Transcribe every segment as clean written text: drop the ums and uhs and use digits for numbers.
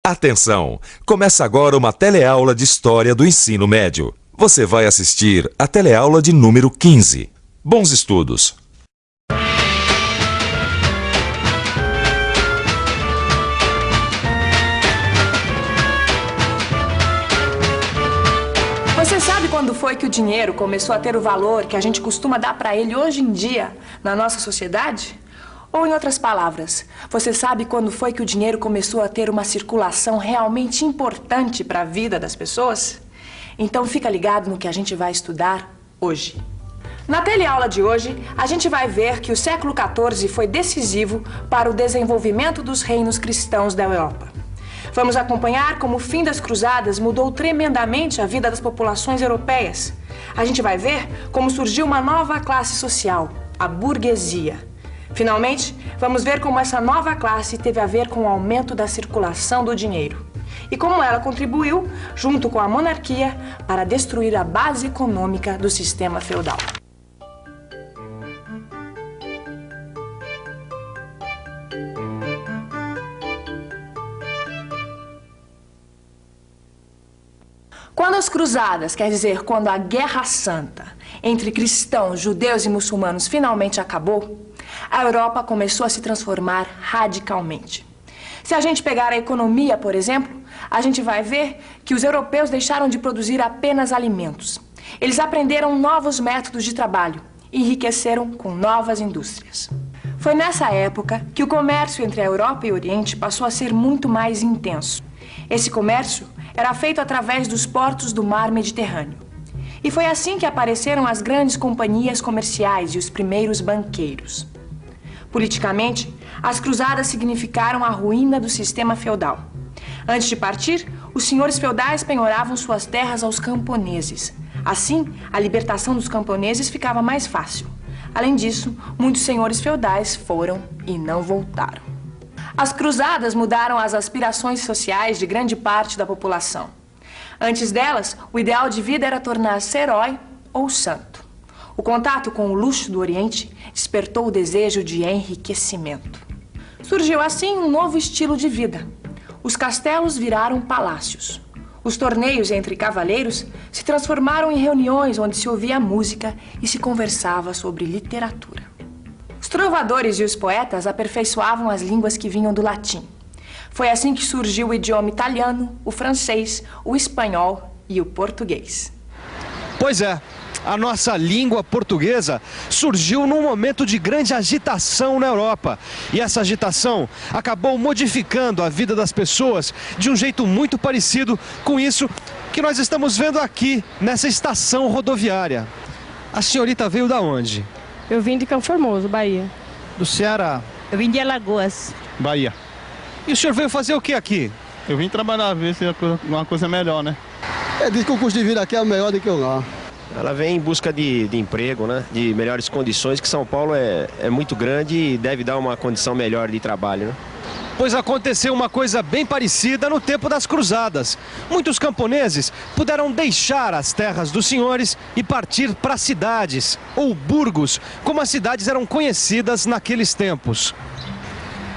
Atenção! Começa agora uma teleaula de História do Ensino Médio. Você vai assistir a teleaula de número 15. Bons estudos! Você sabe quando foi que o dinheiro começou a ter o valor que a gente costuma dar para ele hoje em dia na nossa sociedade? Ou, em outras palavras, você sabe quando foi que o dinheiro começou a ter uma circulação realmente importante para a vida das pessoas? Então fica ligado no que a gente vai estudar hoje. Na teleaula de hoje, a gente vai ver que o século XIV foi decisivo para o desenvolvimento dos reinos cristãos da Europa. Vamos acompanhar como o fim das cruzadas mudou tremendamente a vida das populações europeias. A gente vai ver como surgiu uma nova classe social, a burguesia. Finalmente, vamos ver como essa nova classe teve a ver com o aumento da circulação do dinheiro e como ela contribuiu, junto com a monarquia, para destruir a base econômica do sistema feudal. Quando as cruzadas, quer dizer, quando a Guerra Santa entre cristãos, judeus e muçulmanos finalmente acabou, a Europa começou a se transformar radicalmente. Se a gente pegar a economia, por exemplo, a gente vai ver que os europeus deixaram de produzir apenas alimentos. Eles aprenderam novos métodos de trabalho e enriqueceram com novas indústrias. Foi nessa época que o comércio entre a Europa e o Oriente passou a ser muito mais intenso. Esse comércio era feito através dos portos do mar Mediterrâneo. E foi assim que apareceram as grandes companhias comerciais e os primeiros banqueiros. Politicamente, as cruzadas significaram a ruína do sistema feudal. Antes de partir, os senhores feudais penhoravam suas terras aos camponeses. Assim, a libertação dos camponeses ficava mais fácil. Além disso, muitos senhores feudais foram e não voltaram. As cruzadas mudaram as aspirações sociais de grande parte da população. Antes delas, o ideal de vida era tornar-se herói ou santo. O contato com o luxo do Oriente despertou o desejo de enriquecimento. Surgiu assim um novo estilo de vida. Os castelos viraram palácios. Os torneios entre cavaleiros se transformaram em reuniões onde se ouvia música e se conversava sobre literatura. Os trovadores e os poetas aperfeiçoavam as línguas que vinham do latim. Foi assim que surgiu o idioma italiano, o francês, o espanhol e o português. Pois é, a nossa língua portuguesa surgiu num momento de grande agitação na Europa. E essa agitação acabou modificando a vida das pessoas de um jeito muito parecido com isso que nós estamos vendo aqui, nessa estação rodoviária. A senhorita veio da onde? Eu vim de Campo Formoso, Bahia. Do Ceará. Eu vim de Alagoas. Bahia. E o senhor veio fazer o que aqui? Eu vim trabalhar, ver se uma coisa melhor, né? Diz que o custo de vida aqui é melhor do que o lá. Ela vem em busca de emprego, né? De melhores condições, que São Paulo é muito grande e deve dar uma condição melhor de trabalho, né? Pois aconteceu uma coisa bem parecida no tempo das cruzadas. Muitos camponeses puderam deixar as terras dos senhores e partir para cidades, ou burgos, como as cidades eram conhecidas naqueles tempos.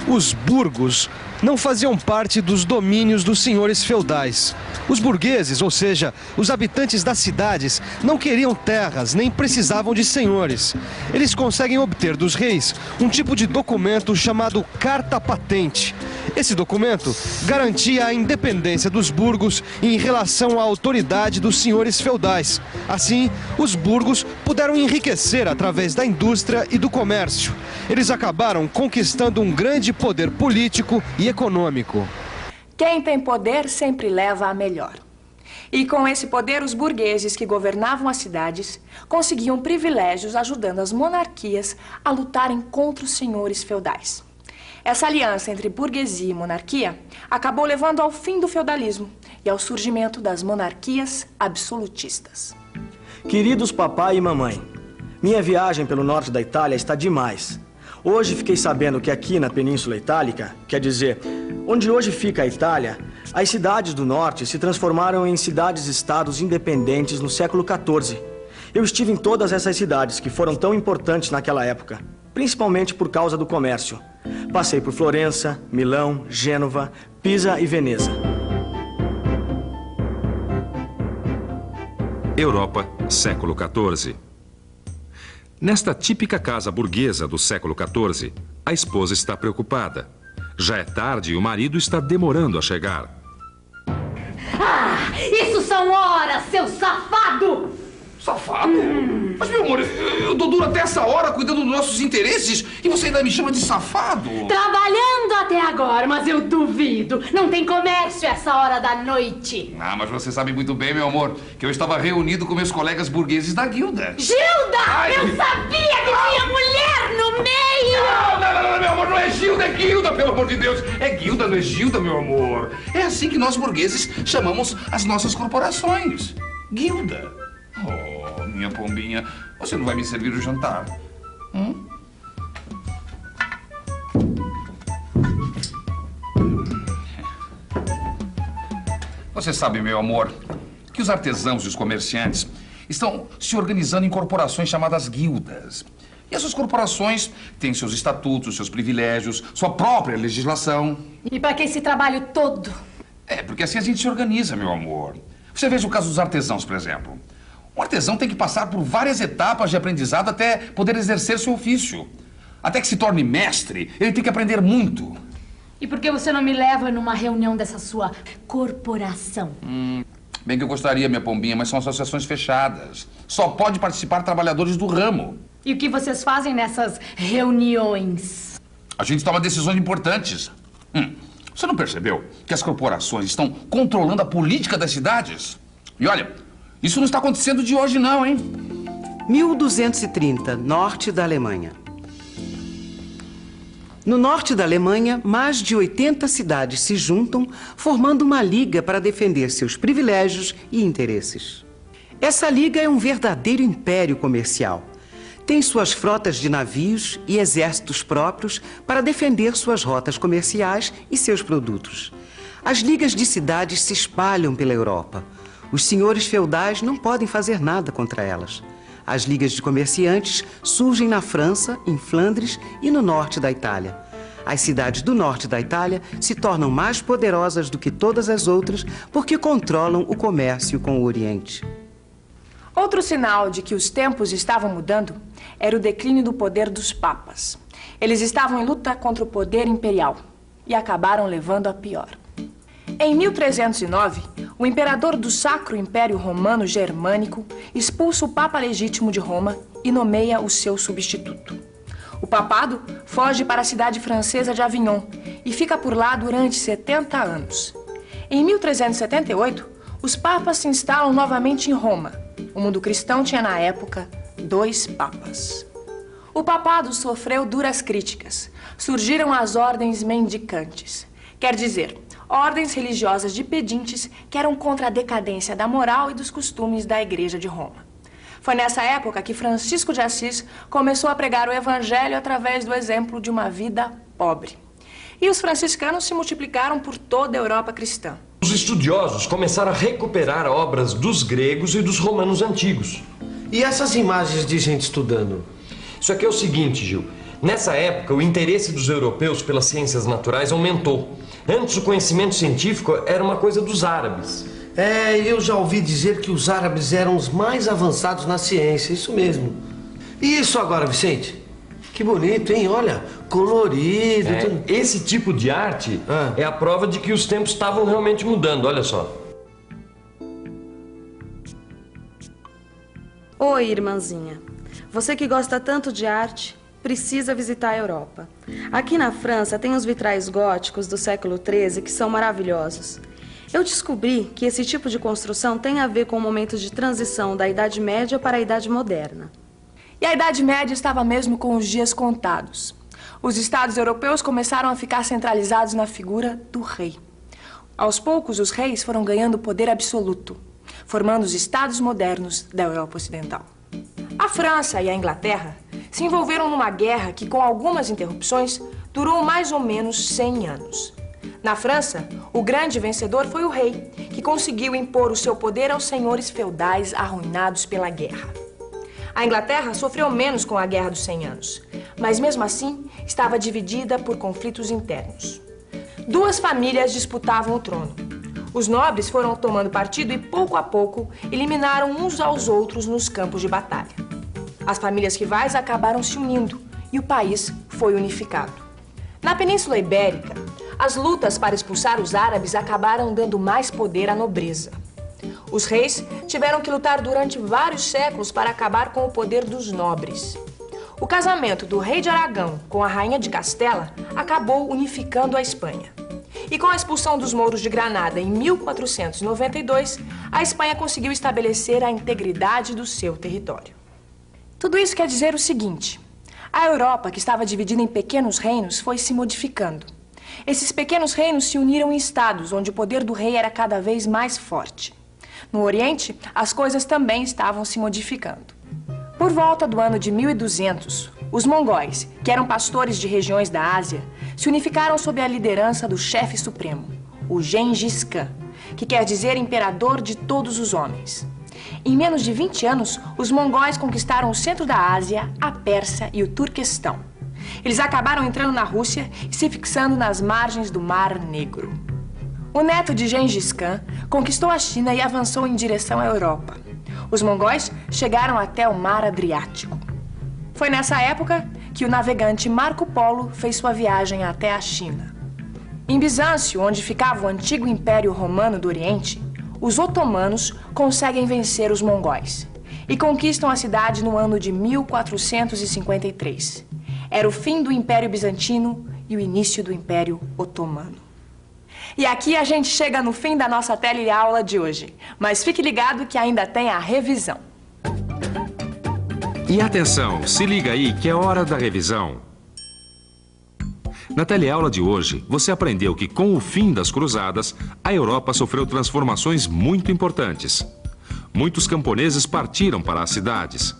Os burgos não faziam parte dos domínios dos senhores feudais. Os burgueses, ou seja, os habitantes das cidades, não queriam terras nem precisavam de senhores. Eles conseguem obter dos reis um tipo de documento chamado carta patente. Esse documento garantia a independência dos burgos em relação à autoridade dos senhores feudais. Assim, os burgos puderam enriquecer através da indústria e do comércio. Eles acabaram conquistando um grande poder político e econômico. Quem tem poder sempre leva a melhor. E com esse poder, os burgueses que governavam as cidades conseguiam privilégios ajudando as monarquias a lutarem contra os senhores feudais. Essa aliança entre burguesia e monarquia acabou levando ao fim do feudalismo e ao surgimento das monarquias absolutistas. Queridos papai e mamãe, minha viagem pelo norte da Itália está demais. Hoje fiquei sabendo que aqui na Península Itálica, quer dizer, onde hoje fica a Itália, as cidades do norte se transformaram em cidades-estados independentes no século XIV. Eu estive em todas essas cidades que foram tão importantes naquela época, principalmente por causa do comércio. Passei por Florença, Milão, Gênova, Pisa e Veneza. Europa, século XIV. Nesta típica casa burguesa do século XIV, a esposa está preocupada. Já é tarde e o marido está demorando a chegar. Ah, isso são horas, seu safado! Safado? Mas, meu amor, eu dou duro até essa hora cuidando dos nossos interesses e você ainda me chama de safado? Trabalhando até agora, mas eu duvido. Não tem comércio essa hora da noite. Ah, mas você sabe muito bem, meu amor, que eu estava reunido com meus colegas burgueses da guilda. Gilda! Ai, eu sabia que tinha mulher no meio! Não, meu amor, não é Gilda, é guilda, pelo amor de Deus. É guilda, não é Gilda, meu amor. É assim que nós burgueses chamamos as nossas corporações. Guilda. Oh, minha pombinha, você não vai me servir o jantar? Você sabe, meu amor, que os artesãos e os comerciantes estão se organizando em corporações chamadas guildas. E essas corporações têm seus estatutos, seus privilégios, sua própria legislação. E para que esse trabalho todo? É, porque assim a gente se organiza, meu amor. Você veja o caso dos artesãos, por exemplo. Um artesão tem que passar por várias etapas de aprendizado até poder exercer seu ofício. Até que se torne mestre, ele tem que aprender muito. E por que você não me leva numa reunião dessa sua corporação? Bem que eu gostaria, minha pombinha, mas são associações fechadas. Só pode participar trabalhadores do ramo. E o que vocês fazem nessas reuniões? A gente toma decisões importantes. Você não percebeu que as corporações estão controlando a política das cidades? E olha, isso não está acontecendo de hoje não, hein? 1230, norte da Alemanha. No norte da Alemanha, mais de 80 cidades se juntam, formando uma liga para defender seus privilégios e interesses. Essa liga é um verdadeiro império comercial. Tem suas frotas de navios e exércitos próprios para defender suas rotas comerciais e seus produtos. As ligas de cidades se espalham pela Europa. Os senhores feudais não podem fazer nada contra elas. As ligas de comerciantes surgem na França, em Flandres e no norte da Itália. As cidades do norte da Itália se tornam mais poderosas do que todas as outras porque controlam o comércio com o Oriente. Outro sinal de que os tempos estavam mudando era o declínio do poder dos papas. Eles estavam em luta contra o poder imperial e acabaram levando a pior. Em 1309, o imperador do Sacro Império Romano Germânico expulsa o Papa Legítimo de Roma e nomeia o seu substituto. O papado foge para a cidade francesa de Avignon e fica por lá durante 70 anos. Em 1378, os papas se instalam novamente em Roma. O mundo cristão tinha, na época, 2 papas. O papado sofreu duras críticas. Surgiram as ordens mendicantes. Quer dizer, ordens religiosas de pedintes que eram contra a decadência da moral e dos costumes da Igreja de Roma. Foi nessa época que Francisco de Assis começou a pregar o evangelho através do exemplo de uma vida pobre. E os franciscanos se multiplicaram por toda a Europa cristã. Os estudiosos começaram a recuperar obras dos gregos e dos romanos antigos. E essas imagens de gente estudando? Isso aqui é o seguinte, Gil. Nessa época, o interesse dos europeus pelas ciências naturais aumentou. Antes, o conhecimento científico era uma coisa dos árabes. Eu já ouvi dizer que os árabes eram os mais avançados na ciência, isso mesmo. E isso agora, Vicente? Que bonito, hein? Olha, colorido. Esse tipo de arte é a prova de que os tempos estavam realmente mudando, olha só. Oi, irmãzinha. Você que gosta tanto de arte, precisa visitar a Europa. Aqui na França tem os vitrais góticos do século XIII que são maravilhosos. Eu descobri que esse tipo de construção tem a ver com o momento de transição da Idade Média para a Idade Moderna. E a Idade Média estava mesmo com os dias contados. Os estados europeus começaram a ficar centralizados na figura do rei. Aos poucos, os reis foram ganhando poder absoluto, formando os estados modernos da Europa Ocidental. A França e a Inglaterra se envolveram numa guerra que, com algumas interrupções, durou mais ou menos 100 anos. Na França, o grande vencedor foi o rei, que conseguiu impor o seu poder aos senhores feudais arruinados pela guerra. A Inglaterra sofreu menos com a Guerra dos 100 Anos, mas mesmo assim estava dividida por conflitos internos. Duas famílias disputavam o trono. Os nobres foram tomando partido e, pouco a pouco, eliminaram uns aos outros nos campos de batalha. As famílias rivais acabaram se unindo e o país foi unificado. Na Península Ibérica, as lutas para expulsar os árabes acabaram dando mais poder à nobreza. Os reis tiveram que lutar durante vários séculos para acabar com o poder dos nobres. O casamento do rei de Aragão com a rainha de Castela acabou unificando a Espanha. E com a expulsão dos mouros de Granada em 1492, a Espanha conseguiu estabelecer a integridade do seu território. Tudo isso quer dizer o seguinte: a Europa, que estava dividida em pequenos reinos, foi se modificando. Esses pequenos reinos se uniram em estados, onde o poder do rei era cada vez mais forte. No Oriente, as coisas também estavam se modificando. Por volta do ano de 1200, os mongóis, que eram pastores de regiões da Ásia, se unificaram sob a liderança do chefe supremo, o Gengis Khan, que quer dizer imperador de todos os homens. Em menos de 20 anos, os mongóis conquistaram o centro da Ásia, a Pérsia e o Turquestão. Eles acabaram entrando na Rússia e se fixando nas margens do Mar Negro. O neto de Gengis Khan conquistou a China e avançou em direção à Europa. Os mongóis chegaram até o Mar Adriático. Foi nessa época que o navegante Marco Polo fez sua viagem até a China. Em Bizâncio, onde ficava o antigo Império Romano do Oriente, os otomanos conseguem vencer os mongóis e conquistam a cidade no ano de 1453. Era o fim do Império Bizantino e o início do Império Otomano. E aqui a gente chega no fim da nossa teleaula de hoje. Mas fique ligado que ainda tem a revisão. E atenção, se liga aí que é hora da revisão. Na teleaula de hoje, você aprendeu que com o fim das cruzadas, a Europa sofreu transformações muito importantes. Muitos camponeses partiram para as cidades.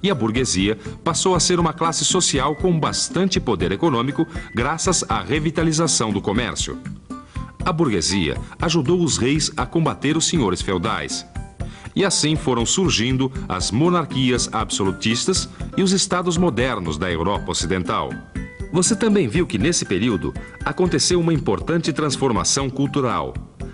E a burguesia passou a ser uma classe social com bastante poder econômico graças à revitalização do comércio. A burguesia ajudou os reis a combater os senhores feudais. E assim foram surgindo as monarquias absolutistas e os estados modernos da Europa Ocidental. Você também viu que nesse período aconteceu uma importante transformação cultural.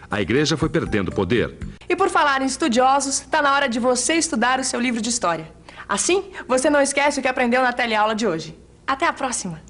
A igreja foi perdendo poder. E por falar em estudiosos, está na hora de você estudar o seu livro de história. Assim, você não esquece o que aprendeu na teleaula de hoje. Até a próxima!